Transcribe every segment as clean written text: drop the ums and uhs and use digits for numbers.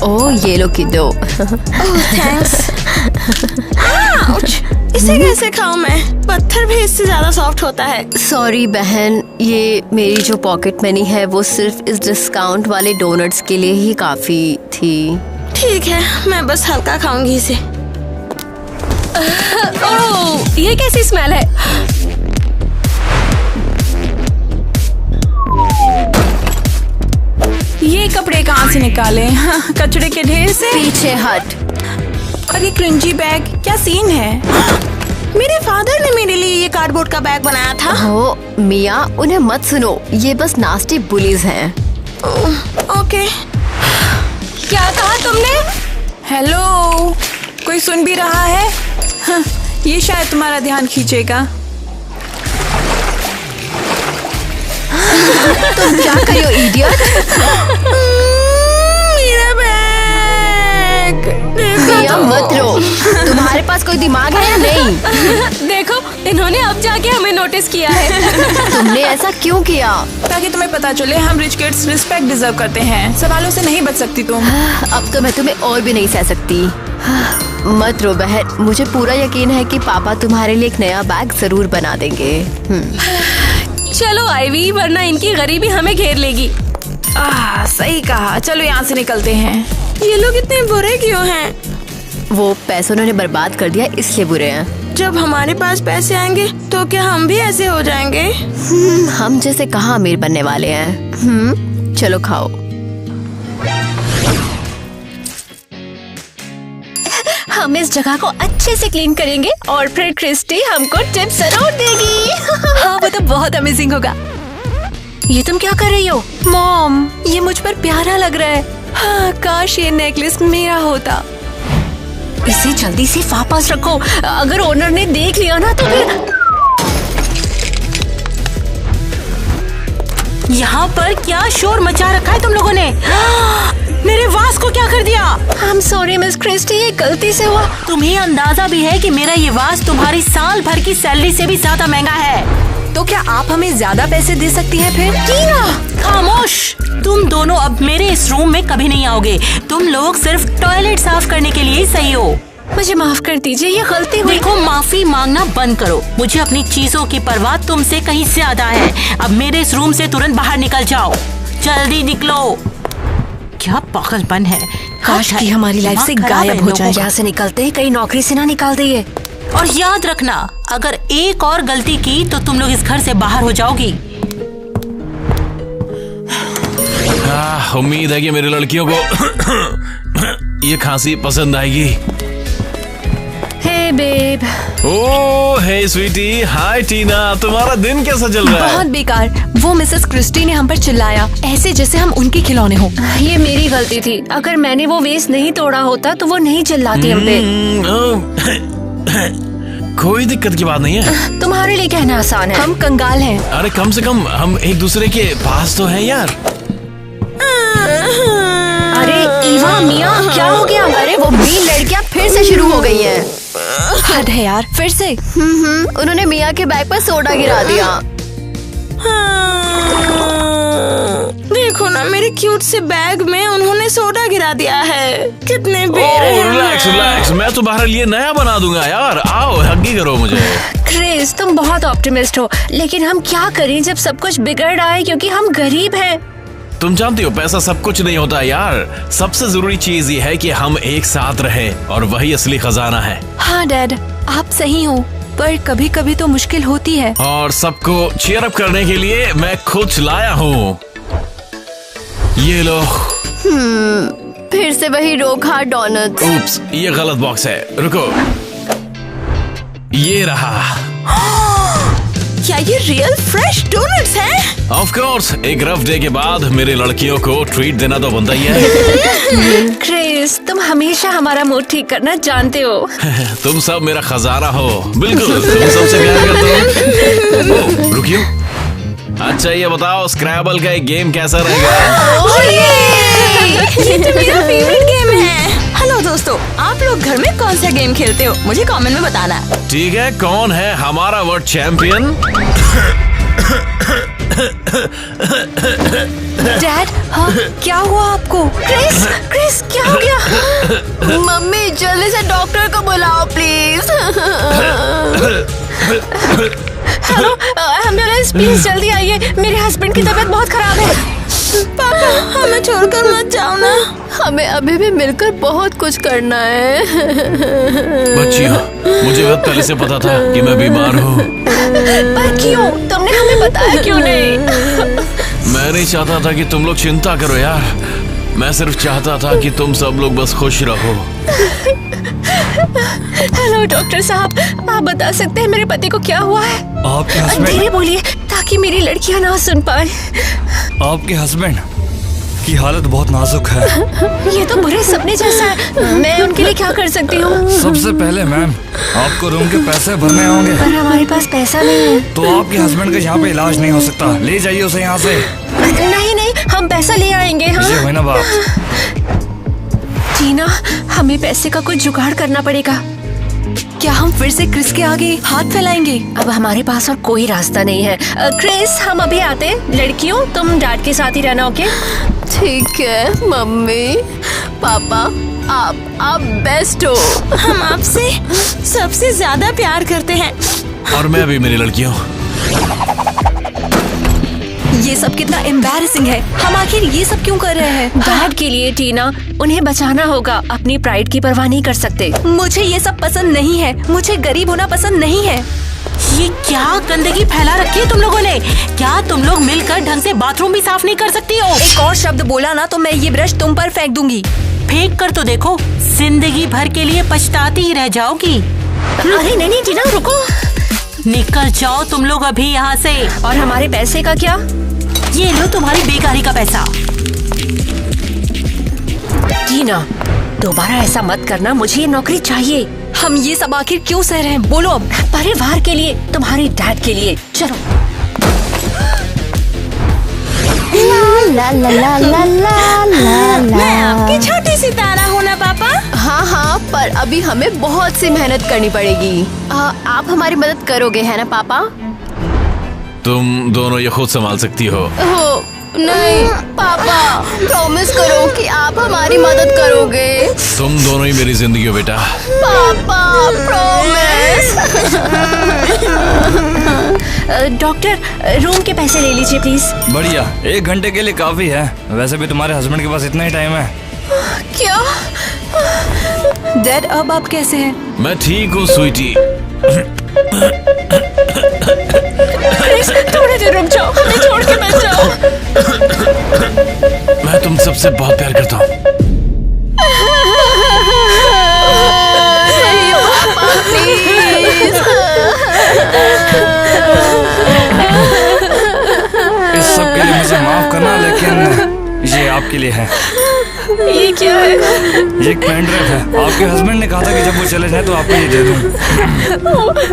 ओह ये लो किड्डो। थैंक्स। इसे कैसे खाऊं मैं? पत्थर भी इससे ज्यादा सॉफ्ट होता है। सॉरी बहन, ये मेरी जो पॉकेट मनी है वो सिर्फ इस डिस्काउंट वाले डोनट्स के लिए ही काफी थी। ठीक है, मैं बस हल्का खाऊंगी इसे। ओह, ये कैसी स्मेल है? ये कपड़े कहाँ से निकाले? कचड़े के ढेर से। पीछे हट। और ये क्रिंजी बैग, क्या सीन है? मेरे फादर ने मेरे लिए ये कार्डबोर्ड का बैग बनाया था। हो मिया, उन्हें मत सुनो, ये बस नास्टी बुलीज हैं। ओके। क्या कहा तुमने? हेलो, कोई सुन भी रहा है? ये शायद तुम्हारा ध्यान खींचेगा। तुम क्या कर रहे हो इडियट? मेरा बैग। मिया मत रो, तुम्हारे पास कोई दिमाग है या नहीं? देखो, इन्होंने अब जाके हमें नोटिस किया है। तुमने ऐसा क्यों किया? ताकि तुम्हें पता चले हम रिच किड्स रिस्पेक्ट डिजर्व करते हैं। सवालों से नहीं बच सकती तुम। अब तो मैं तुम्हें और भी नहीं सह सकती। मत रो बहन, मुझे पूरा यकीन है कि पापा तुम्हारे लिए एक नया बैग जरूर बना देंगे। चलो आईवी, वरना इनकी गरीबी हमें घेर लेगी। सही कहा। चलो यहाँ से निकलते हैं। ये लोग इतने बुरे क्यों हैं? वो पैसों उन्होंने बर्बाद कर दिया इसलिए बुरे हैं। जब हमारे पास पैसे आएंगे तो क्या हम भी ऐसे हो जाएंगे? हम जैसे कहाँ अमीर बनने वाले हैं। चलो खाओ। हम इस जगह को अच्छे से क्लीन करेंगे और फिर क्रिस्टी हमको टिप्स जरूर देगी। हाँ, वो तो बहुत अमेजिंग होगा। ये तुम क्या कर रही हो? मॉम, ये मुझ पर प्यारा लग रहा है। हाँ, काश ये नेकलेस मेरा होता। इसे जल्दी से वापस रखो, अगर ओनर ने देख लिया ना तो फिर। यहाँ पर क्या शोर मचा रखा है तुम लोगों ने? मेरे वास को क्या कर दिया? I'm sorry मिस क्रिस्टी, ये गलती से हुआ। तुम्हें अंदाजा भी है कि मेरा ये वास तुम्हारी साल भर की सैलरी से भी ज्यादा महंगा है। तो क्या आप हमें ज्यादा पैसे दे सकती हैं फिर? टीना, खामोश। तुम दोनों अब मेरे इस रूम में कभी नहीं आओगे। तुम लोग सिर्फ टॉयलेट साफ करने के लिए ही सही हो। मुझे माफ कर दीजिए, ये गलती हुई। देखो, माफी मांगना बंद करो। मुझे अपनी चीजों की परवाह तुमसे कहीं ज्यादा है। अब मेरे इस रूम से तुरंत बाहर निकल जाओ। जल्दी निकलो। क्या पागलपन है। काश कि हमारी लाइफ से गायब हो जाए। यहाँ से निकलते हैं, कहीं नौकरी से ना निकाल दिए। और याद रखना, अगर एक और गलती की तो तुम लोग इस घर से बाहर हो जाओगी। उम्मीद है कि मेरी लड़कियों को ये खांसी पसंद आएगी। हे बेब। ओह हे स्वीटी, हाय टीना, तुम्हारा दिन कैसा चल रहा है? बहुत बेकार। वो मिसेस क्रिस्टी ने हम पर चिल्लाया, ऐसे जैसे हम उनके खिलौने हो। ये मेरी गलती थी। अगर मैंने वो वेस नहीं तोड़ा होता तो वो नहीं चिल्लाती हम पे। कोई दिक्कत की बात नहीं है। तुम्हारे लिए कहना आसान है, हम कंगाल हैं। अरे कम से कम हम एक दूसरे के पास तो हैं यार। अरे ईवा, मिया, क्या हो गया? अरे वो 20 लड़कियां फिर से शुरू हो गई हैं। हद है यार, फिर से। उन्होंने मिया के बैग पर सोडा गिरा दिया। देखो ना, मेरे क्यूट से बैग में उन्होंने सोडा गिरा दिया है। कितने बेरहम रिलैक्स रिलैक्स, मैं तुम्हारे लिए नया बना दूंगा यार। आओ, हग्गी करो मुझे। क्रिस, तुम बहुत ऑप्टिमिस्ट हो, लेकिन हम क्या करें जब सब कुछ बिगड़ रहा है क्योंकि हम गरीब हैं। तुम जानती हो, पैसा सब कुछ नहीं होता यार। सबसे जरूरी चीज ये है कि हम एक साथ रहें, और वही असली खजाना है। हाँ डैड, आप सही हो, पर कभी कभी तो मुश्किल होती है। और सबको चीयर अप करने के लिए मैं खुद लाया हूँ। ये लो। फिर से वही रोखा डोनट्स। उप्स, ये गलत बॉक्स है। रुको, ये रहा। क्या ये रियल फ्रेश डोनट्स हैं? ऑफ कोर्स, एक रफ डे के बाद मेरी लड़कियों को ट्रीट देना तो बनता ही है। क्रिस, तुम हमेशा हमारा मूड ठीक करना जानते हो। तुम सब मेरा खजाना हो। बिल्कुल, तुम सबसे प्यार करता हूँ। रुकियो, अच्छा ये बताओ, स्क्रैबल का एक गेम कैसा रहेगा? ये तो मेरा फेवरेट गेम है। हेलो दोस्तों, आप लोग घर में कौन सा गेम खेलते हो? मुझे कमेंट में बताना। ठीक है, कौन है हमारा वर्ल्ड चैंपियन? डैड, हाँ क्या हुआ आपको? क्रिस, हेलो एम्बुलेंस, प्लीज जल्दी आइए, मेरे हस्बैंड की तबीयत बहुत खराब है। पापा हमें छोड़कर मत जाओ ना। हमें अभी भी मिलकर बहुत कुछ करना है। बच्चियों, मुझे बहुत पहले से पता था कि मैं बीमार हूँ। पर क्यों? तुमने हमें बताया क्यों नहीं? मैं नहीं चाहता था कि तुम लोग चिंता करो यार। मैं सिर्फ चाहता था कि तुम सब लोग बस खुश रहो। हेलो डॉक्टर साहब, आप बता सकते हैं मेरे पति को क्या हुआ है? आपके हस्बैंड धीरे बोलिए ताकि मेरी लड़कियां ना सुन पाए। आपके हस्बैंड की हालत बहुत नाजुक है। ये तो बुरे सपने जैसा है। मैं उनके लिए क्या कर सकती हूँ? सबसे पहले मैम, आपको रूम के पैसे भरने होंगे। पर हमारे पास पैसा नहीं है। तो आपके हस्बैंड का यहाँ पे इलाज नहीं हो सकता। ले जाइए उसे यहाँ से। नहीं नहीं, हम पैसा ले आएंगे। हाँ ये हुई ना बात। टीना, हमें पैसे का कुछ जुगाड़ करना पड़ेगा। क्या हम फिर से क्रिस के आगे हाथ फैलाएंगे? अब हमारे पास और कोई रास्ता नहीं है। क्रिस, हम अभी आते हैं। लड़कियों, तुम डैड के साथ ही रहना, ओके? ठीक है मम्मी। पापा, आप बेस्ट हो। हम आपसे सबसे ज्यादा प्यार करते हैं। और मैं भी मेरी लड़कियों। ये सब कितना एम्बैरेसिंग है। हम आखिर ये सब क्यों कर रहे हैं? डैड के लिए टीना, उन्हें बचाना होगा। अपनी प्राइड की परवाह नहीं कर सकते। मुझे ये सब पसंद नहीं है। मुझे गरीब होना पसंद नहीं है। ये क्या गंदगी फैला रखी है तुम लोगों ने? क्या तुम लोग मिलकर ढंग से बाथरूम भी साफ नहीं कर सकती हो? एक और शब्द बोला ना तो मैं ये ब्रश तुम पर फेंक दूंगी। फेंक कर तो देखो, जिंदगी भर के लिए पछताती ही रह जाओगी। अरे नहीं टीना, रुको। निकल जाओ तुम लोग अभी यहाँ से। और हमारे पैसे का क्या? ये लो तुम्हारी बेकारी का पैसा। टीना, दोबारा ऐसा मत करना। मुझे ये नौकरी चाहिए। हम ये सब आखिर क्यों सह रहे हैं? बोलो अब। परिवार के लिए, तुम्हारी डैड के लिए। चलो। मैं आपकी छोटी सितारा हूँ ना पापा। हाँ, पर अभी हमें बहुत सी मेहनत करनी पड़ेगी। आप हमारी मदद करोगे, है ना पापा? तुम दोनों ये खुद संभाल सकती हो। हो नहीं पापा, प्रॉमिस करो कि आप हमारी मदद करोगे। तुम दोनों ही मेरी जिंदगी हो बेटा। पापा, प्रॉमिस। डॉक्टर, रूम के पैसे ले लीजिए प्लीज। बढ़िया, 1 घंटे के लिए काफी है। वैसे भी तुम्हारे हस्बैंड के पास इतना ही टाइम है। क्या? डैड, अब आप कैसे हैं? मैं ठीक हूँ स्वीटी। क्रिस, थोड़ी देर रुक जाओ, हमें छोड़ के मत जाओ। मैं तुम सबसे बहुत प्यार करता हूँ। नहीं पापा, प्लीज। इस सब के लिए मुझे माफ करना, लेकिन ये आपके लिए है। ये क्या है? ये एक पेन ड्राइव है। आपके हस्बैंड ने कहा था कि जब वो चले जाए तो आपको ये दे दूं।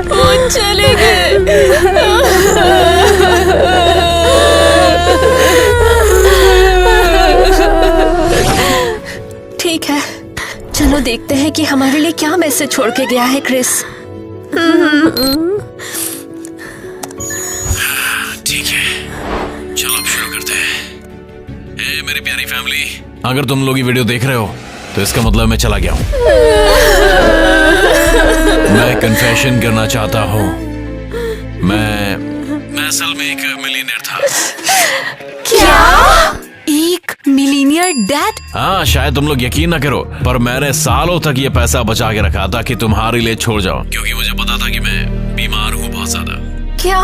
वो चले गए। ठीक है, चलो देखते हैं कि हमारे लिए क्या मैसेज छोड़ के गया है क्रिस। ठीक है, चलो अब शुरू करते हैं। ए, मेरी प्यारी फैमिली, अगर तुम लोग ये वीडियो देख रहे हो तो इसका मतलब मैं चला गया हूँ। मैं कन्फेशन करना चाहता हूँ। मैं असल में एक मिलियनेयर था। क्या? एक मिलीनियर डैड? हाँ, शायद तुम लोग यकीन ना करो, पर मैंने सालों तक ये पैसा बचा के रखा था कि तुम्हारे लिए छोड़ जाऊं, क्योंकि मुझे पता था कि मैं बीमार हूँ बहुत ज्यादा। क्या?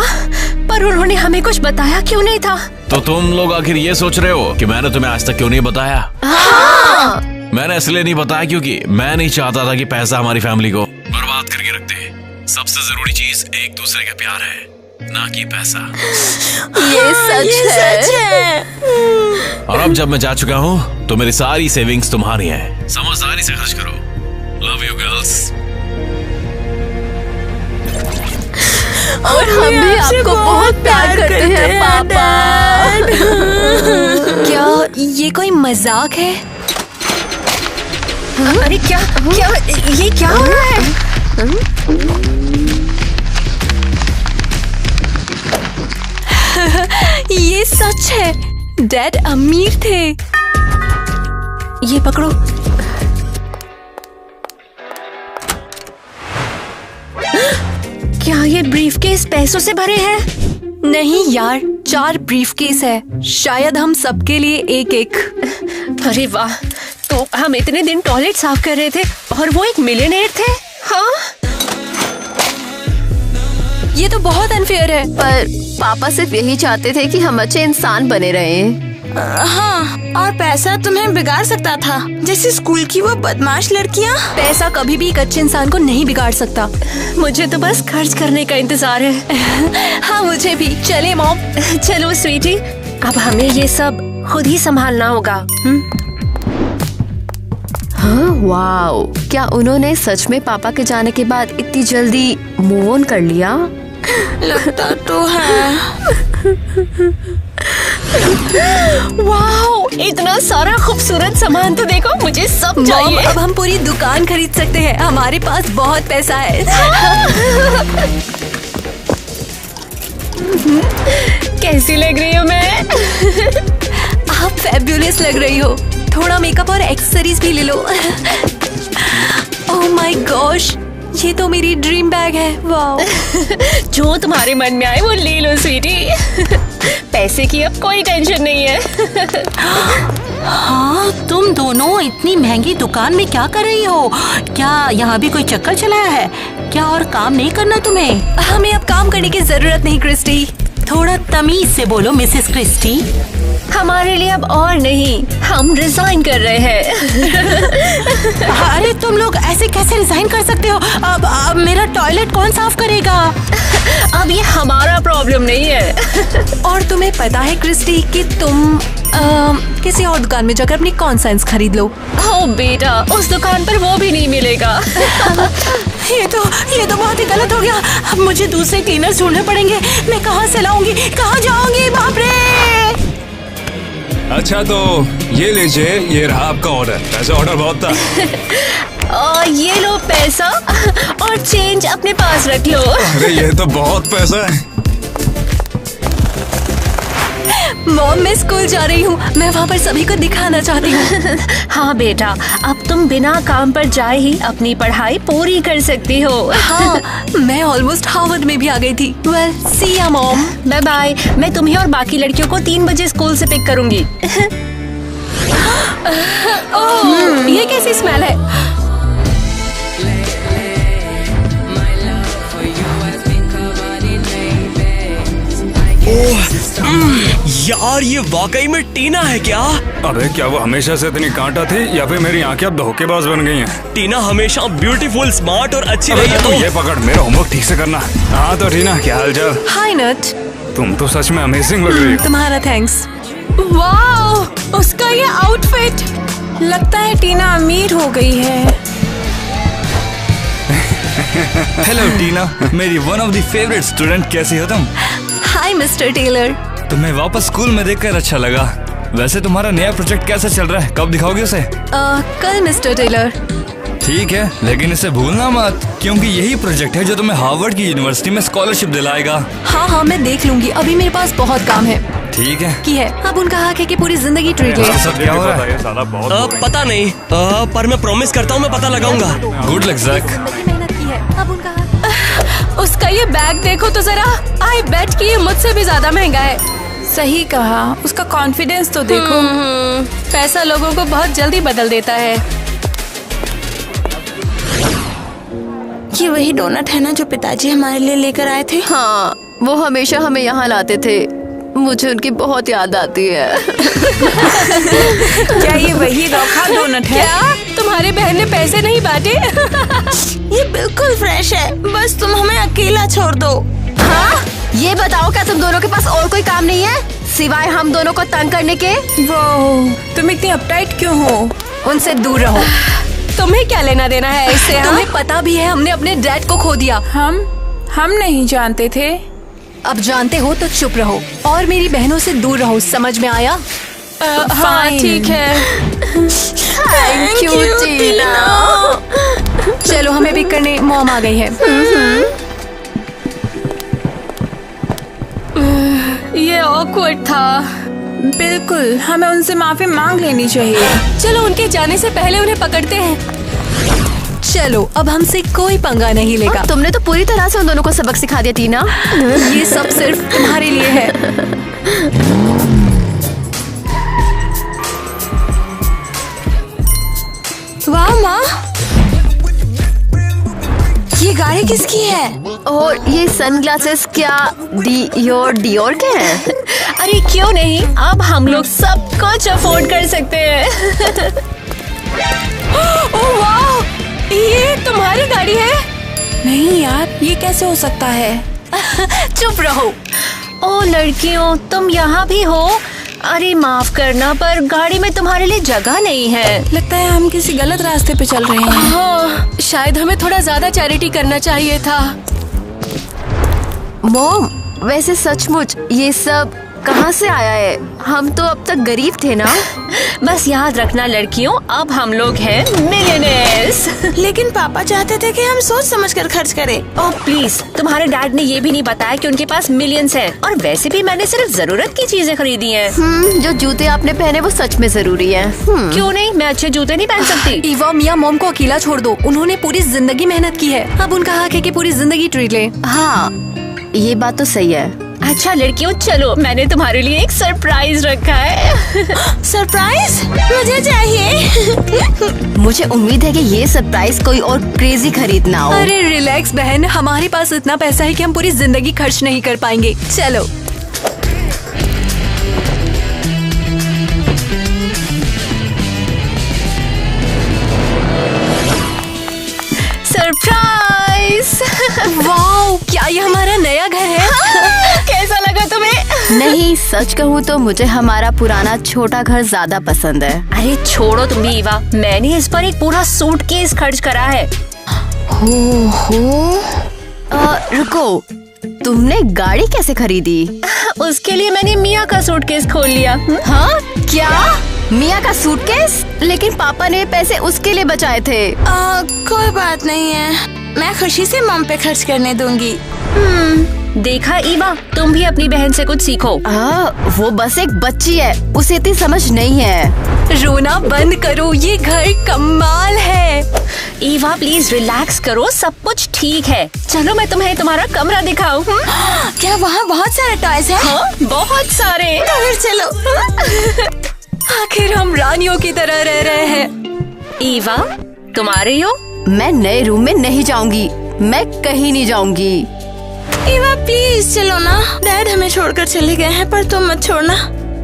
पर उन्होंने हमें कुछ बताया क्यों नहीं था? तो तुम लोग आखिर ये सोच रहे हो कि मैंने तुम्हें आज तक क्यों नहीं बताया? हाँ। मैंने इसलिए नहीं बताया क्योंकि मैं नहीं चाहता था कि पैसा हमारी फैमिली को बर्बाद करके रख दे। सबसे जरूरी चीज एक दूसरे का प्यार है, ना कि पैसा। ये सच है। और अब जब मैं जा चुका हूँ तो मेरी सारी सेविंग्स तुम्हारी हैं। समझदारी से खर्च करो। Love you girls. और हम भी आपको बहुत प्यार करते हैं पापा। क्या ये कोई मजाक है? अरे क्या क्या ये क्या हो रहा है? ये सच है। डैड अमीर थे। ये पकड़ो। क्या ये ब्रीफकेस पैसों से भरे हैं? नहीं यार, 4 ब्रीफकेस है, शायद हम सबके लिए एक एक। अरे वाह, तो हम इतने दिन टॉयलेट साफ कर रहे थे और वो एक मिलियनेयर थे। हाँ, ये तो बहुत अनफेयर है। पर पापा सिर्फ यही चाहते थे कि हम अच्छे इंसान बने रहें। हाँ, और पैसा तुम्हें बिगाड़ सकता था, जैसे स्कूल की वो बदमाश लड़कियाँ। पैसा कभी भी एक अच्छे इंसान को नहीं बिगाड़ सकता। मुझे तो बस खर्च करने का इंतजार है। हाँ, मुझे भी। चले मॉम। चलो स्वीटी, अब हमें ये सब खुद ही संभालना होगा। हाँ, वाओ, क्या उन्होंने सच में पापा के जाने के बाद इतनी जल्दी मूव ऑन कर लिया? लगता तो है। वाओ, इतना सारा खूबसूरत सामान तो देखो, मुझे सब चाहिए। अब हम पूरी दुकान खरीद सकते हैं, हमारे पास बहुत पैसा है। कैसी लग रही हूँ मैं? आप फैब्युलस लग रही हो। थोड़ा मेकअप और एक्सेसरीज भी ले लो। ओह माय गॉश, ये तो मेरी ड्रीम बैग है। वाओ। जो तुम्हारे मन में आए वो ले लो स्वीटी। पैसे की अब कोई टेंशन नहीं है। हाँ, तुम दोनों इतनी महंगी दुकान में क्या कर रही हो? क्या यहाँ भी कोई चक्कर चलाया है? क्या और काम नहीं करना तुम्हें? हमें अब काम करने की जरूरत नहीं क्रिस्टी। थोड़ा तमीज से बोलो मिसेस क्रिस्टी। हमारे लिए अब और नहीं, हम रिजाइन कर रहे हैं। अरे तुम लोग ऐसे कैसे रिजाइन कर सकते हो? अब मेरा टॉयलेट कौन साफ करेगा? अब ये हमारा प्रॉब्लम नहीं है। और तुम्हें पता है क्रिस्टी कि तुम किसी और दुकान में जाकर अपनी कॉन्साइंस खरीद लो। ओ बेटा, उस दुकान पर वो भी नहीं मिलेगा। ये तो बहुत ही गलत हो गया। अब मुझे दूसरे क्लीनर्स ढूंढने पड़ेंगे। मैं कहाँ से लाऊंगी, कहाँ जाऊंगी? बाप रे! अच्छा, तो ये लीजिए, ये रहा आपका ऑर्डर। वैसे ऑर्डर बहुत था। और ये लो पैसा और चेंज अपने पास रख लो। अरे ये तो बहुत पैसा है। मॉम, मैं स्कूल जा रही हूँ, मैं वहाँ पर सभी को दिखाना चाहती हूँ। हाँ बेटा, अब तुम बिना काम पर जाए ही अपनी पढ़ाई पूरी कर सकती हो। हाँ, मैं ऑलमोस्ट हार्वर्ड में भी आ गई थी। वेल, सी या मॉम। Bye bye. मैं तुम्हें और बाकी लड़कियों को 3 बजे स्कूल से पिक करूंगी। ओह, ये कैसी स्मेल है? यार, ये वाकई में टीना है क्या? अबे क्या वो हमेशा से इतनी कांटा थी या फिर मेरी आंखें अब धोखेबाज बन गई हैं? टीना हमेशा ब्यूटीफुल, स्मार्ट और अच्छी रही है। तू ये पकड़, मेरा होमवर्क ठीक से करना। हाँ तो टीना, क्या हालचाल? हाय नट। तुम तो सच में अमेजिंग लग रही हो। तुम्हारा थैंक्स। वाओ, उसका ये आउटफिट, लगता है टीना अमीर हो गई है। हेलो टीना, मेरी one of the favourite student. कैसी हो तुम? Hi Mister Taylor. तुम्हें वापस स्कूल में देखकर अच्छा लगा। वैसे तुम्हारा नया प्रोजेक्ट कैसा चल रहा है? कब दिखाओगे उसे? कल मिस्टर टेलर। ठीक है, लेकिन इसे भूलना मत, क्योंकि यही प्रोजेक्ट है जो तुम्हें हार्वर्ड की यूनिवर्सिटी में स्कॉलरशिप दिलाएगा। हाँ, मैं देख लूंगी, अभी मेरे पास बहुत काम है। ठीक है। की है, अब उनका हक है कि पूरी जिंदगी ट्रीट ले। सब क्या हो रहा है? पता नहीं, पर मैं प्रॉमिस करता हूँ मैं पता लगाऊंगा। Good luck Jack. मेहनत की है, अब उनका हक। उसका ये बैग देखो तो जरा। आई बेट कि ये मुझसे भी ज्यादा महंगा है। सही कहा, उसका कॉन्फिडेंस तो देखो। पैसा लोगों को बहुत जल्दी बदल देता है। ये वही डोनट है ना जो पिताजी हमारे लिए लेकर आए थे? हाँ, वो हमेशा हमें यहाँ लाते थे। मुझे उनकी बहुत याद आती है। क्या ये वही रखा डोनट है? क्या तुम्हारे बहन ने पैसे नहीं बांटे? ये बिल्कुल फ्रेश है, बस तुम हमें अकेला छोड़ दो। हाँ, ये बताओ, क्या तुम दोनों के पास और कोई काम नहीं है सिवाय हम दोनों को तंग करने के? वो, तुम इतनी अपटाइट क्यों हो? उनसे दूर रहो। तुम्हें क्या लेना देना है इससे? हाँ? तुम्हें पता भी है हमने अपने डैड को खो दिया। हम नहीं जानते थे। अब जानते हो तो चुप रहो और मेरी बहनों से दूर रहो, समझ में आया? हाँ, ठीक है। थैंक यू टीना। चलो, हमें पिक करने मॉम आ गई है। ये ऑकवर्ड था। बिल्कुल, हमें उनसे माफी मांग लेनी चाहिए। चलो, उनके जाने से पहले उन्हें पकड़ते हैं। चलो अब हमसे कोई पंगा नहीं लेगा। तुमने तो पूरी तरह से उन दोनों को सबक सिखा दिया टीना। ये सब सिर्फ तुम्हारे लिए है। वाह माँ, ये गाड़ी किसकी है? और ये सनग्लासेस क्या डियोर के हैं? अरे क्यों नहीं, अब हम लोग सब कुछ अफोर्ड कर सकते हैं। ओह वाह, ये तुम्हारी गाड़ी है? नहीं यार, ये कैसे हो सकता है? चुप रहो। ओ लड़कियों, तुम यहाँ भी हो? अरे माफ करना, पर गाड़ी में तुम्हारे लिए जगह नहीं है। लगता है हम किसी गलत रास्ते पे चल रहे हैं। हाँ, शायद हमें थोड़ा ज्यादा चैरिटी करना चाहिए था। मॉम, वैसे सचमुच ये सब कहाँ से आया है? हम तो अब तक गरीब थे ना। बस याद रखना लड़कियों, अब हम लोग हैं मिलियनेयर्स। लेकिन पापा चाहते थे कि हम सोच समझ कर खर्च करें। ओह प्लीज, तुम्हारे डैड ने ये भी नहीं बताया कि उनके पास मिलियंस हैं। और वैसे भी मैंने सिर्फ जरूरत की चीजें खरीदी हैं। जो जूते आपने पहने वो सच में जरूरी है। क्यों नहीं, मैं अच्छे जूते नहीं पहन सकती? ईवा, मिया मॉम को अकेला छोड़ दो। उन्होंने पूरी जिंदगी मेहनत की है, अब उनका हक है कि पूरी जिंदगी ट्रीट ले। हाँ, ये बात तो सही है। अच्छा लड़कियों, चलो मैंने तुम्हारे लिए एक सरप्राइज रखा है। सरप्राइज? मुझे चाहिए। मुझे उम्मीद है कि ये सरप्राइज कोई और क्रेजी खरीदना हो। अरे रिलैक्स बहन, हमारे पास इतना पैसा है कि हम पूरी जिंदगी खर्च नहीं कर पाएंगे। चलो। सरप्राइज! वाओ, क्या ये हमारा नया घर है? कैसा लगा तुम्हें? नहीं, सच कहूँ तो मुझे हमारा पुराना छोटा घर ज्यादा पसंद है। अरे छोड़ो तुम भी ईवा, मैंने इस पर एक पूरा सूटकेस खर्च करा है। रुको, तुमने गाड़ी कैसे खरीदी? उसके लिए मैंने मिया का सूटकेस खोल लिया। हाँ क्या? मिया का सूटकेस? लेकिन पापा ने पैसे उसके लिए बचाए थे। कोई बात नहीं है, मैं खुशी से मॉम पे खर्च करने दूंगी। देखा ईवा, तुम भी अपनी बहन से कुछ सीखो। वो बस एक बच्ची है, उसे इतनी समझ नहीं है। रोना बंद करो, ये घर कमाल है। ईवा प्लीज रिलैक्स करो, सब कुछ ठीक है। चलो मैं तुम्हें तुम्हारा कमरा दिखाऊं। क्या वहाँ बहुत सारे टॉयज हैं? हाँ, बहुत सारे। तो फिर चलो। आखिर हम रानियों की तरह रह रहे हैं। ईवा, तुम आ रही हो? मैं नए रूम में नहीं जाऊंगी, मैं कहीं नहीं जाऊंगी। ईवा प्लीज चलो ना, डैड हमें छोड़कर चले गए हैं, पर तुम मत छोड़ना।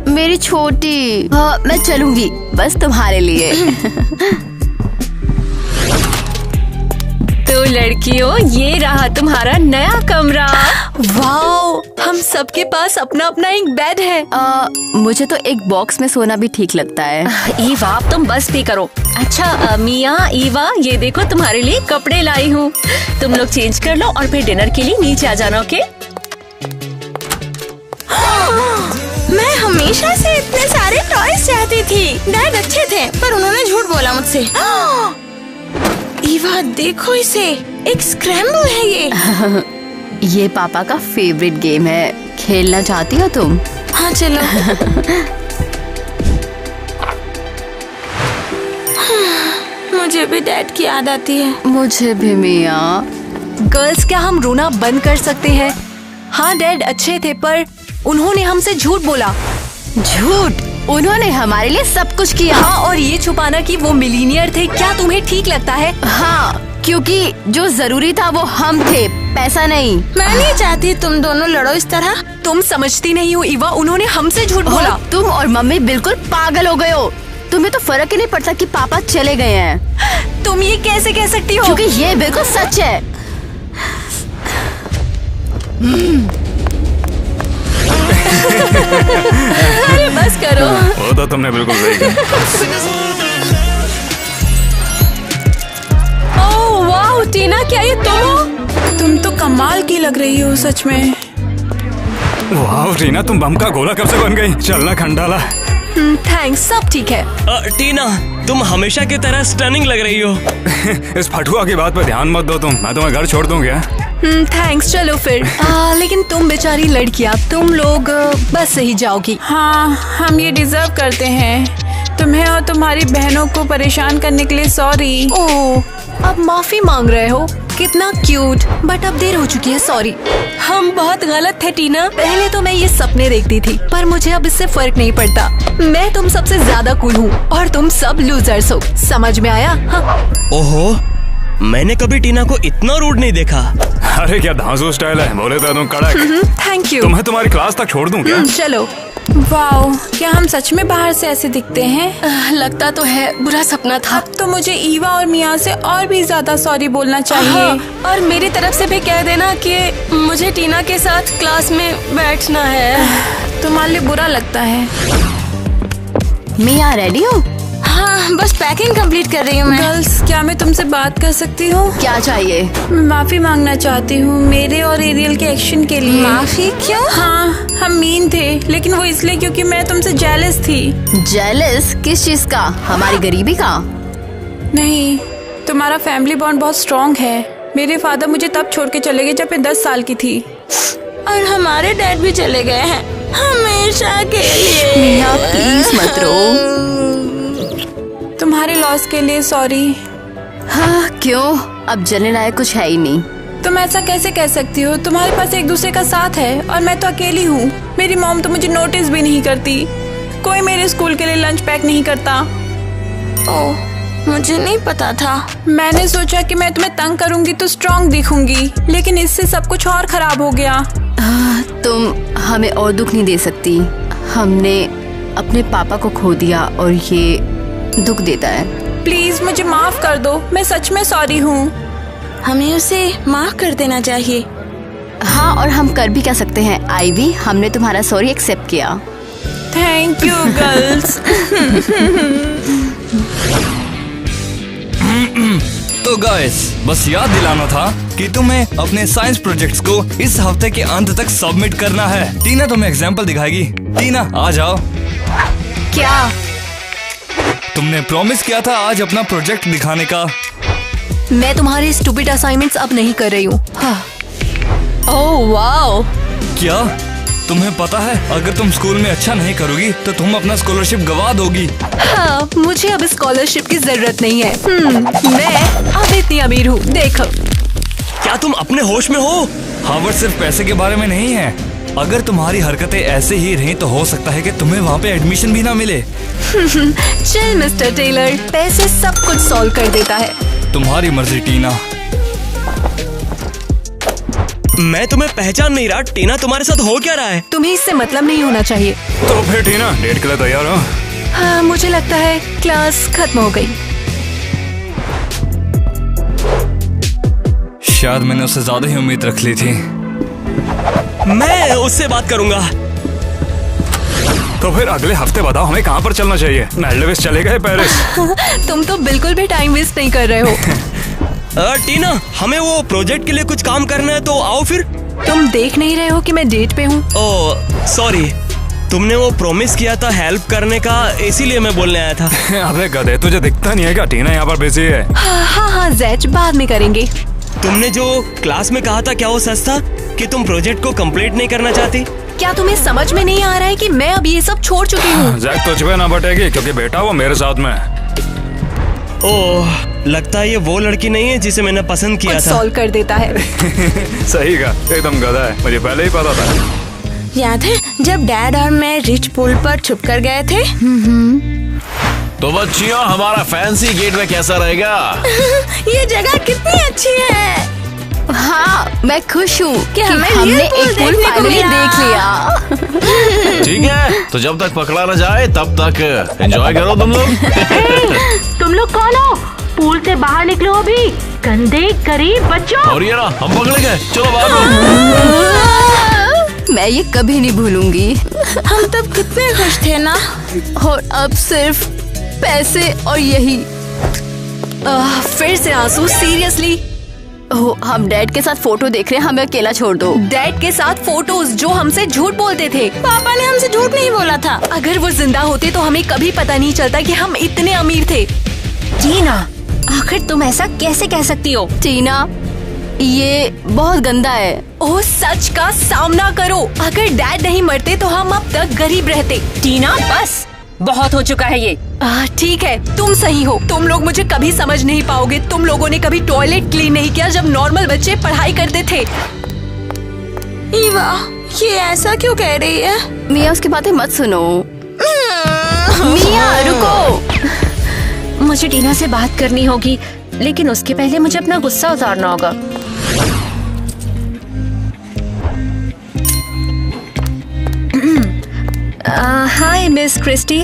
मेरी छोटी। मैं चलूंगी, बस तुम्हारे लिए। तो लड़कियों, ये रहा तुम्हारा नया कमरा। वाओ, हम सबके पास अपना अपना एक बेड है। मुझे तो एक बॉक्स में सोना भी ठीक लगता है। ईवा, अब तुम बस भी करो। अच्छा मिया, ईवा, ये देखो तुम्हारे लिए कपड़े लाई हूँ। तुम लोग चेंज कर लो और फिर डिनर के लिए नीचे आ जाना, ओके? मैं हमेशा से इतने सारे टॉयज चाहती थी। डैड अच्छे थे, पर उन्होंने झूठ बोला मुझसे। ईवा देखो इसे, एक स्क्रैम्बल है ये। ये पापा का फेवरेट गेम है, खेलना चाहती हो तुम? हाँ चलो। मुझे भी डैड की याद आती है। मुझे भी मिया। गर्ल्स, क्या हम रोना बंद कर सकते हैं? हाँ डैड अच्छे थे, पर उन्होंने हमसे झूठ बोला। झूठ? उन्होंने हमारे लिए सब कुछ किया। हाँ, और ये छुपाना कि वो मिलीनियर थे, क्या तुम्हें ठीक लगता है? हाँ, क्योंकि जो जरूरी था वो हम थे, पैसा नहीं। मैं नहीं चाहती तुम दोनों लड़ो इस तरह। तुम समझती नहीं हो ईवा, उन्होंने हमसे झूठ बोला। तुम और मम्मी बिल्कुल पागल हो गए हो। तुम्हें तो फर्क ही नहीं पड़ता कि पापा चले गए हैं। तुम ये कैसे कह सकती हो? क्योंकि ये बिल्कुल सच है। अरे बस करो। वो तो तुमने बिल्कुल सही कहा। ओह वाह टीना, क्या ये तुम हो? तुम तो कमाल की लग रही हो सच में। वाह टीना, तुम बम का गोला कब से बन गई? चलना खंडाला। थैंक्स, सब ठीक है। टीना, तुम हमेशा की तरह स्टनिंग लग रही हो। इस फटुआ की बात पर ध्यान मत दो तुम, मैं तुम्हें घर छोड़ दूं क्या? थैंक्स, चलो फिर। लेकिन तुम बेचारी लड़कियां, तुम लोग बस सही जाओगी। हाँ, हम ये डिजर्व करते हैं। तुम्हें और तुम्हारी बहनों को परेशान करने के लिए सॉरी। ओह, अब माफी मांग रहे हो? कितना क्यूट, बट अब देर हो चुकी है, सॉरी। हम बहुत गलत थे टीना। पहले तो मैं ये सपने देखती थी, पर मुझे अब इससे फर्क नहीं पड़ता। मैं तुम सबसे ज्यादा कूल हूँ और तुम सब लूजर्स हो। समझ में आया? हाँ। ओहो, मैंने कभी टीना को इतना रूड नहीं देखा। अरे क्या धांसू स्टाइल है, बोले तो तुम कड़क। Thank you. तुम्हें तुम्हारी क्लास तक छोड़ दूं क्या? चलो। वाओ, क्या हम सच में बाहर से ऐसे दिखते हैं? लगता तो है, बुरा सपना था। अब तो मुझे ईवा और मिया से और भी ज्यादा सॉरी बोलना चाहिए। हाँ, और मेरी तरफ से भी कह देना कि मुझे टीना के साथ क्लास में बैठना है। तुम्हारे लिए बुरा लगता है। मिया रेडी हो? हाँ, बस पैकिंग कंप्लीट कर रही हूँ मैं। गर्ल्स, क्या मैं तुमसे बात कर सकती हूँ? क्या चाहिए? मैं माफी मांगना चाहती हूँ मेरे और एरियल के एक्शन के लिए। माफी क्यों? हाँ, हम मीन थे, लेकिन वो इसलिए क्योंकि मैं तुमसे जेलस थी। जेलस किस चीज का? हमारी गरीबी का? नहीं, तुम्हारा फैमिली बॉन्ड बहुत स्ट्रॉन्ग है। मेरे फादर मुझे तब छोड़ के चले गए जब मैं 10 साल की थी। और हमारे डैड भी चले गए हैं हमेशा के लिए। मिया प्लीज मत रो। तुम्हारे लॉस के लिए सॉरी। हाँ, क्यों? अब जलने लायक कुछ है ही नहीं। तुम ऐसा कैसे कह सकती हो? तुम्हारे पास एक दूसरे का साथ है और मैं तो अकेली हूँ। मेरी मॉम तो मुझे नोटिस भी नहीं करती। कोई मेरे स्कूल के लिए लंच पैक नहीं करता। ओह, मुझे नहीं पता था। मैंने सोचा कि मैं तुम्हें तंग करूंगी तो स्ट्रॉन्ग दिखूंगी, लेकिन इससे सब कुछ और खराब हो गया। तुम हमें और दुख नहीं दे सकती। हमने अपने पापा को खो दिया और ये दुख देता है। प्लीज मुझे माफ कर दो, मैं सच में सॉरी हूँ। हमें उसे माफ कर देना चाहिए। हाँ, और हम कर भी क्या सकते हैं आईवी, हमने तुम्हारा सॉरी एक्सेप्ट किया। Thank you girls. तो गाइस, बस याद दिलाना था कि तुम्हें अपने साइंस प्रोजेक्ट्स को इस हफ्ते के अंत तक सबमिट करना है। टीना तुम्हें एग्जाम्पल दिखाएगी। टीना, आ जाओ। क्या? तुमने प्रॉमिस किया था आज अपना प्रोजेक्ट दिखाने का। मैं तुम्हारे स्टूपिड असाइनमेंट्स अब नहीं कर रही हूँ। हाँ। Oh wow. क्या तुम्हें पता है, अगर तुम स्कूल में अच्छा नहीं करोगी तो तुम अपना स्कॉलरशिप गवा दोगी। हाँ, मुझे अब स्कॉलरशिप की जरूरत नहीं है। मैं अब इतनी अमीर हूँ, देखो। क्या तुम अपने होश में हो? हार्वर्ड सिर्फ पैसे के बारे में नहीं है। अगर तुम्हारी हरकतें ऐसे ही रहीं तो हो सकता है कि तुम्हें वहाँ पे एडमिशन भी ना मिले। चल मिस्टर टेलर, पैसे सब कुछ सॉल्व कर देता है। तुम्हारी मर्जी टीना। मैं तुम्हें पहचान नहीं रहा। टीना, तुम्हारे साथ हो क्या रहा है? तुम्हें इससे मतलब नहीं होना चाहिए। तो फिर टीना, डेट के लिए तैयार हो? हाँ, मुझे लगता है क्लास खत्म हो गई। शायद मैंने उससे ज्यादा ही उम्मीद रख ली थी। मैं उससे बात करूंगा। तो फिर अगले हफ्ते बताओ हमें कहाँ पर चलना चाहिए? मालदीव्स चले गए, पेरिस। तुम तो बिल्कुल भी टाइम वेस्ट नहीं कर रहे हो। टीना, हमें वो प्रोजेक्ट के लिए कुछ काम करना है, तो आओ फिर। तुम देख नहीं रहे हो कि मैं डेट पे हूँ? ओह सॉरी, तुमने वो प्रॉमिस किया था हेल्प करने का, इसीलिए मैं बोलने आया था। अबे गधे, तुझे दिखता नहीं है क्या टीना यहाँ पर बिजी है? हाँ, जैच बाद में करेंगे। तुमने जो क्लास में कहा था, क्या वो सच था कि तुम प्रोजेक्ट को कंप्लीट नहीं करना चाहती? क्या तुम्हें समझ में नहीं आ रहा है कि मैं अब ये सब छोड़ चुकी हूँ? जैक तुझ पे ना बटेगी क्योंकि बेटा वो मेरे साथ में। ओह, लगता है ये वो लड़की नहीं है जिसे मैंने पसंद किया था। सॉल्व कर देता है। सही का, एकदम गधा है, मुझे पहले ही पता था। याद है जब डैड और मैं रिच पूल पर छुप कर गए थे? तो बच्चियों, हमारा फैंसी गेटवे कैसा रहेगा? ये जगह कितनी अच्छी है। हाँ, मैं खुश हूँ कि हमें हमने ये पूल एक पूल देखने को फाइनली मिला। देख लिया। ठीक है, तो जब तक पकड़ा न जाए तब तक एंजॉय करो तुम लोग। तुम लोग कौन हो? पूल से बाहर निकलो अभी, गंदे गरीब बच्चों। और ये ना, हम पकड़े गए, चलो भागो। मैं ये कभी नहीं भूलूंगी। हम तब कितने खुश थे ना। और अब सिर्फ पैसे और यही। फिर से आंसू, सीरियसली? हम डैड के साथ फोटो देख रहे हैं, हमें अकेला छोड़ दो। डैड के साथ फोटोज जो हमसे झूठ बोलते थे। पापा ने हमसे झूठ नहीं बोला था। अगर वो जिंदा होते तो हमें कभी पता नहीं चलता कि हम इतने अमीर थे। टीना, आखिर तुम ऐसा कैसे कह सकती हो? टीना, ये बहुत गंदा है। ओह, सच का सामना करो। अगर डैड नहीं मरते तो हम अब तक गरीब रहते। टीना, बस। बहुत हो चुका है ये। ठीक है, तुम सही हो। तुम लोग मुझे कभी समझ नहीं पाओगे। तुम लोगों ने कभी टॉयलेट क्लीन नहीं किया जब नॉर्मल बच्चे पढ़ाई करते थे। ईवा, ये ऐसा क्यों कह रही है? मिया उसकी बातें मत सुनो। मिया रुको। मुझे टीना से बात करनी होगी, लेकिन उसके पहले मुझे अपना गुस्सा उतारना होगा। Hi miss Christie.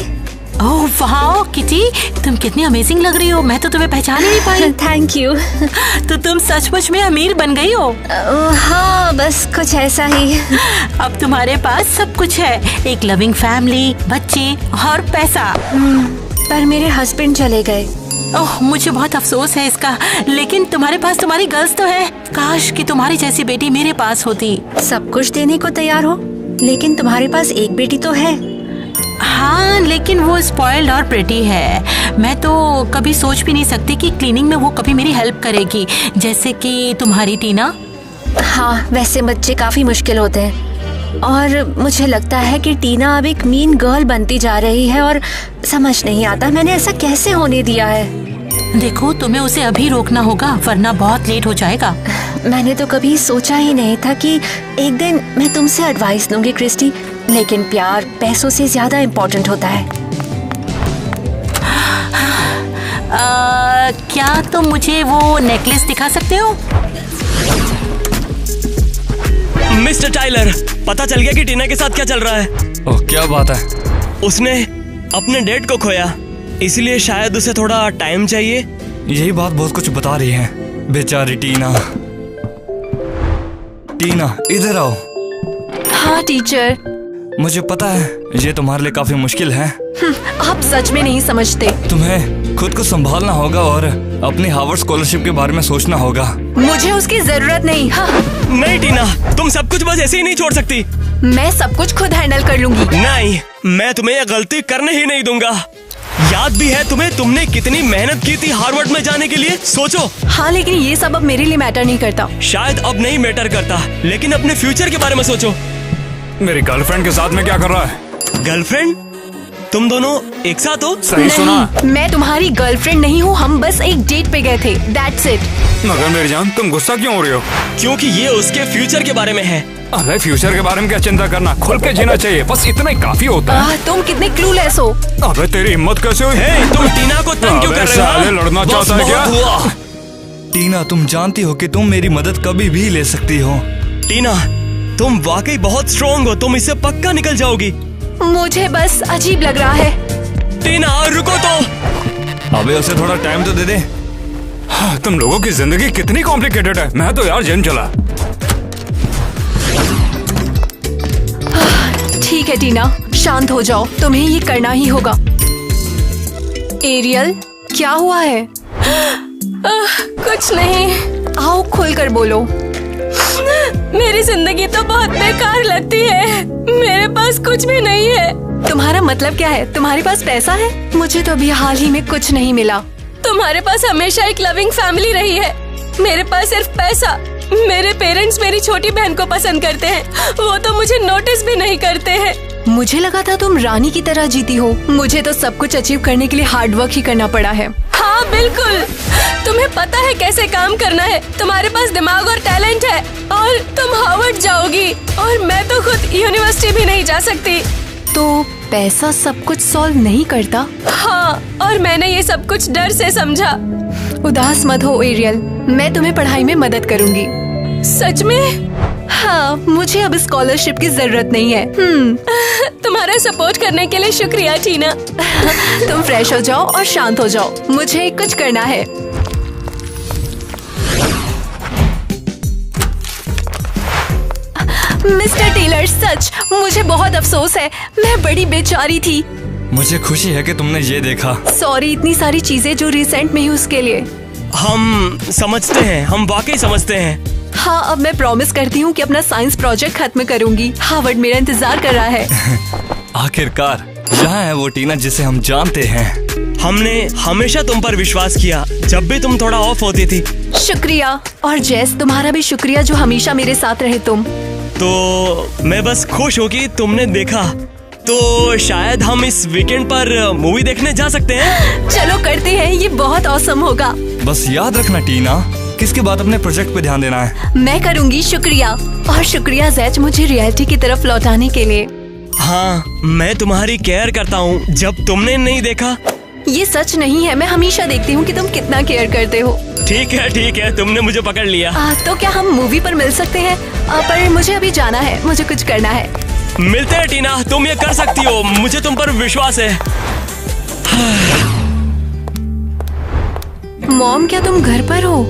ओह वाह किटी, तुम कितनी अमेजिंग लग रही हो। मैं तो तुम्हें पहचान ही नहीं पाई। Thank you. तो तुम सचमुच में अमीर बन गई हो। हाँ, बस कुछ ऐसा ही। अब तुम्हारे पास सब कुछ है, एक लविंग फैमिली, बच्चे और पैसा। पर मेरे हस्बैंड चले गए। ओह मुझे बहुत अफसोस है इसका, लेकिन तुम्हारे पास तुम्हारी गर्ल्स तो है। काश कि तुम्हारी जैसी बेटी मेरे पास होती। सब कुछ देने को तैयार हो, लेकिन तुम्हारे पास एक बेटी तो है। हाँ, लेकिन वो स्पॉइल्ड और प्रेटी है। मैं तो कभी सोच भी नहीं सकती कि क्लीनिंग में वो कभी मेरी हेल्प करेगी, जैसे कि तुम्हारी टीना। हाँ, वैसे बच्चे काफी मुश्किल होते हैं, और मुझे लगता है कि टीना अब एक मीन गर्ल बनती जा रही है, और समझ नहीं आता मैंने ऐसा कैसे होने दिया है। देखो, तुम्हें उसे अभी रोकना होगा, वरना बहुत लेट हो जाएगा। मैंने तो कभी सोचा ही नहीं था कि एक दिन मैं तुमसे एडवाइस लूंगी क्रिस्टी, लेकिन प्यार पैसों से ज्यादा इम्पोर्टेंट होता है। क्या तुम मुझे वो नेकलेस दिखा सकते हो? मिस्टर टाइलर, पता चल गया कि टीना के साथ क्या चल रहा है। ओह क्या बात है? उसने अपने डेट को खोया, इसलिए शायद उसे थोड़ा टाइम चाहिए। यही बात बहुत कुछ बता रही है। बेचारी टीना। टीना इधर आओ। हाँ टीचर। मुझे पता है ये तुम्हारे लिए काफी मुश्किल है। आप सच में नहीं समझते। तुम्हें खुद को संभालना होगा और अपनी हार्वर्ड स्कॉलरशिप के बारे में सोचना होगा। मुझे उसकी जरूरत नहीं। हाँ। नहीं टीना, तुम सब कुछ बस ऐसे ही नहीं छोड़ सकती। मैं सब कुछ खुद हैंडल कर लूंगी। नहीं, मैं तुम्हें यह गलती करने ही नहीं दूंगा। याद भी है तुम्हें, तुमने कितनी मेहनत की थी हार्वर्ड में जाने के लिए, सोचो। हाँ, लेकिन ये सब अब मेरे लिए मैटर नहीं करता। शायद अब नहीं मैटर करता, लेकिन अपने फ्यूचर के बारे में सोचो। मेरी गर्लफ्रेंड के साथ में क्या कर रहा है? गर्लफ्रेंड? तुम दोनों एक साथ हो? सही सुना। मैं तुम्हारी गर्लफ्रेंड नहीं हूँ, हम बस एक डेट पे गए थे, दैट्स इट। मगर मेरी जान, तुम गुस्सा क्यों हो रही हो? क्योंकि ये उसके फ्यूचर के बारे में है। अबे फ्यूचर के बारे में क्या चिंता करना, खुल के जीना चाहिए, बस इतना ही काफी होता है। तुम कितने क्लूलेस हो। अबे तेरी हिम्मत कैसे हुई? तुम टीना को तंग क्यों कर रहे हो? लड़ना चाहता है क्या? टीना, तुम जानती हो कि तुम मेरी मदद कभी भी ले सकती हो। टीना, तुम वाकई बहुत स्ट्रॉन्ग हो, तुम इससे पक्का निकल जाओगी। मुझे बस अजीब लग रहा है। टीना रुको तो। अबे उसे थोड़ा टाइम तो दे दे। हाँ, तुम लोगों की जिंदगी कितनी कॉम्प्लिकेटेड है। मैं तो यार जिम चला। ठीक है टीना, शांत हो जाओ, तुम्हें ये करना ही होगा। एरियल, क्या हुआ है? कुछ नहीं। आओ खुलकर बोलो। मेरी जिंदगी तो बहुत बेकार लगती है। मेरे पास कुछ भी नहीं है। तुम्हारा मतलब क्या है? तुम्हारे पास पैसा है? मुझे तो अभी हाल ही में कुछ नहीं मिला। तुम्हारे पास हमेशा एक लविंग फैमिली रही है, मेरे पास सिर्फ पैसा। मेरे पेरेंट्स मेरी छोटी बहन को पसंद करते हैं, वो तो मुझे नोटिस भी नहीं करते हैं। मुझे लगा था तुम रानी की तरह जीती हो। मुझे तो सब कुछ अचीव करने के लिए हार्ड वर्क ही करना पड़ा है। हाँ बिल्कुल, तुम्हें पता है कैसे काम करना है। तुम्हारे पास दिमाग और टैलेंट है, और तुम हार्वर्ड जाओगी, और मैं तो खुद यूनिवर्सिटी भी नहीं जा सकती। तो पैसा सब कुछ सॉल्व नहीं करता? हाँ, और मैंने ये सब कुछ डर से समझा। उदास मत हो एरियल, मैं तुम्हें पढ़ाई में मदद करूंगी। सच में? हाँ, मुझे अब स्कॉलरशिप की जरूरत नहीं है। तुम्हारा सपोर्ट करने के लिए शुक्रिया टीना। तुम फ्रेश हो जाओ और शांत हो जाओ, मुझे कुछ करना है। मिस्टर टेलर, सच मुझे बहुत अफसोस है, मैं बड़ी बेचारी थी। मुझे खुशी है कि तुमने ये देखा। सॉरी, इतनी सारी चीजें जो रिसेंट में ही उसके लिए। हम समझते हैं, हम वाकई समझते हैं। हाँ, अब मैं प्रॉमिस करती हूँ कि अपना साइंस प्रोजेक्ट खत्म करूंगी। हार्वर्ड मेरा इंतजार कर रहा है। आखिरकार यहाँ है वो टीना जिसे हम जानते हैं। हमने हमेशा तुम पर विश्वास किया, जब भी तुम थोड़ा ऑफ होती थी। शुक्रिया, और जेस तुम्हारा भी शुक्रिया जो हमेशा मेरे साथ रहे तुम। तो मैं बस खुश हूँ कि तुमने देखा तो शायद हम इस वीकेंड पर मूवी देखने जा सकते हैं। चलो करते हैं, ये बहुत औसम होगा। बस याद रखना टीना, किसके बाद अपने प्रोजेक्ट पे ध्यान देना है। मैं करूँगी। शुक्रिया। और शुक्रिया जैज, मुझे रियलिटी की तरफ लौटाने के लिए। हाँ, मैं तुम्हारी केयर करता हूँ जब तुमने नहीं देखा। ये सच नहीं है, मैं हमेशा देखती हूँ कि तुम कितना केयर करते हो। ठीक है, तुमने मुझे पकड़ लिया। तो क्या हम मूवी पर मिल सकते हैं? पर मुझे अभी जाना है, मुझे कुछ करना है। मिलते हैं टीना, तुम ये कर सकती हो, मुझे तुम पर विश्वास है। मॉम, क्या तुम घर पर हो?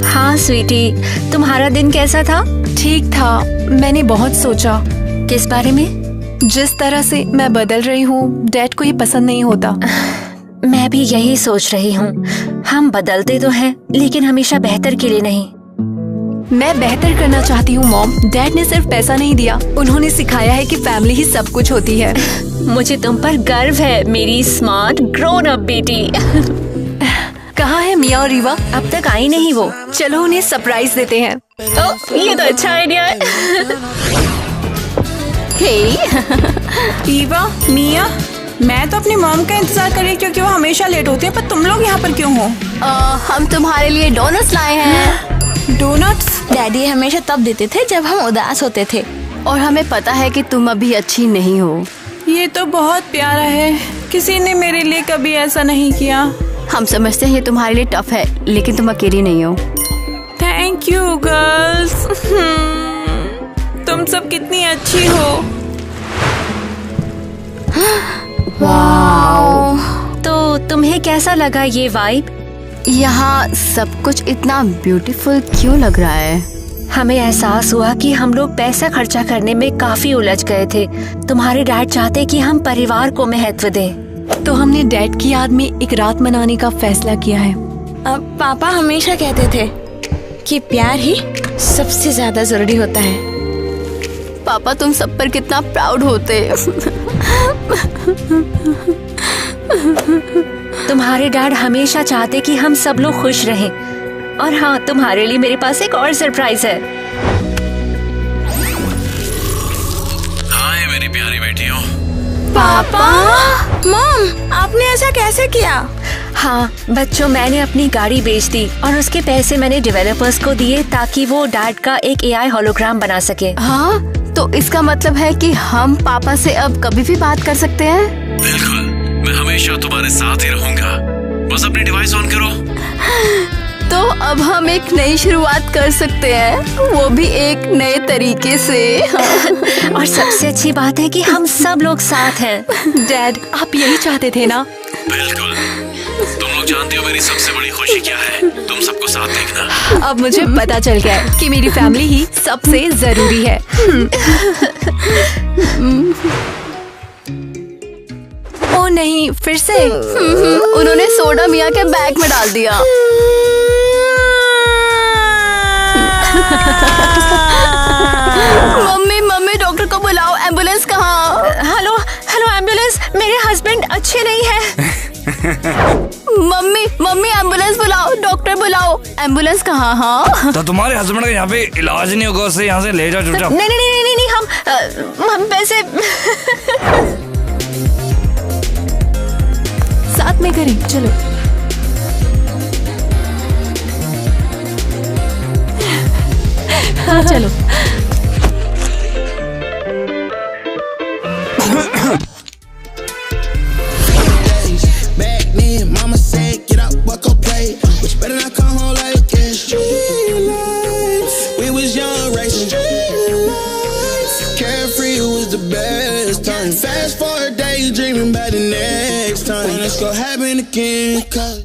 हाँ स्वीटी, तुम्हारा दिन कैसा था? ठीक था। मैंने बहुत सोचा। किस बारे में? जिस तरह से मैं बदल रही हूँ, डैड को ये पसंद नहीं होता। मैं भी यही सोच रही हूँ। हम बदलते तो हैं, लेकिन हमेशा बेहतर के लिए नहीं। मैं बेहतर करना चाहती हूँ मॉम। डैड ने सिर्फ पैसा नहीं दिया, उन्होंने सिखाया है कि फैमिली ही सब कुछ होती है। मुझे तुम पर गर्व है, मेरी स्मार्ट ग्रोन अप बेटी। कहाँ है मिया और रीवा? अब तक आई नहीं वो। चलो उन्हें सरप्राइज देते हैं। ये तो अच्छा आइडिया है। रीवा, मिया, मैं तो अपनी मॉम का इंतजार कर रही क्योंकि वो हमेशा लेट होती है, पर तुम लोग यहाँ पर क्यों हो? हम तुम्हारे लिए डोनट्स लाए हैं। डोनट्स? डैडी हमेशा तब देते थे जब हम उदास होते थे। और हमें पता है कि तुम अभी अच्छी नहीं हो। ये तो बहुत प्यारा है। किसी ने मेरे लिए कभी ऐसा नहीं किया। हम समझते हैं ये तुम्हारे लिए टफ है, लेकिन तुम अकेली नहीं हो। Thank you girls. तुम सब कितनी अच्छी हो। वाओ। तो तुम्हें कैसा लगा ये वाइब? यहाँ सब कुछ इतना ब्यूटीफुल क्यों लग रहा है? हमें एहसास हुआ कि हम लोग पैसा खर्चा करने में काफी उलझ गए थे। तुम्हारे डैड चाहते कि हम परिवार को महत्व दें। तो हमने डैड की याद में एक रात मनाने का फैसला किया है। अब पापा हमेशा कहते थे कि प्यार ही सबसे ज्यादा जरूरी होता है। पापा तुम सब पर कितना प्राउड होते। तुम्हारे डैड हमेशा चाहते कि हम सब लोग खुश रहें। और हाँ, तुम्हारे लिए मेरे पास एक और सरप्राइज है। हाय मेरी प्यारी बेटियों। पापा, मॉम, आपने ऐसा कैसे किया? हाँ बच्चों, मैंने अपनी गाड़ी बेच दी और उसके पैसे मैंने डेवलपर्स को दिए ताकि वो डैड का एक AI होलोग्राम बना सके। हाँ, तो इसका मतलब है कि हम पापा से अब कभी भी बात कर सकते हैं? बिल्कुल, मैं हमेशा तुम्हारे साथ ही रहूंगा। बस अपनी डिवाइस ऑन करो। तो अब हम एक नई शुरुआत कर सकते हैं, वो भी एक नए तरीके से। और सबसे अच्छी बात है कि हम सब लोग साथ हैं। डैड, आप यही चाहते थे ना? बिल्कुल। तुम लोग जानती हो मेरी सबसे बड़ी खुशी क्या है? तुम सबको साथ देखना। अब मुझे पता चल गया है कि मेरी फैमिली ही सबसे जरूरी है। ओ नहीं, फिर से? उन्होंने सोडा मिया के बैग में डाल दिया। मम्मी डॉक्टर को बुलाओ। एम्बुलेंस कहाँ? हेलो एम्बुलेंस, मेरे हस्बैंड अच्छे नहीं है। मम्मी एम्बुलेंस बुलाओ, डॉक्टर बुलाओ। एम्बुलेंस कहाँ? हाँ, तो तुम्हारे हस्बैंड का यहाँ पे इलाज नहीं होगा, उसे यहाँ से ले जाओ चुपचाप। नहीं, हम पैसे साथ में करें, चलो। हाँ चलो। Fast forward days dreaming about the next time. When it's gonna happen again.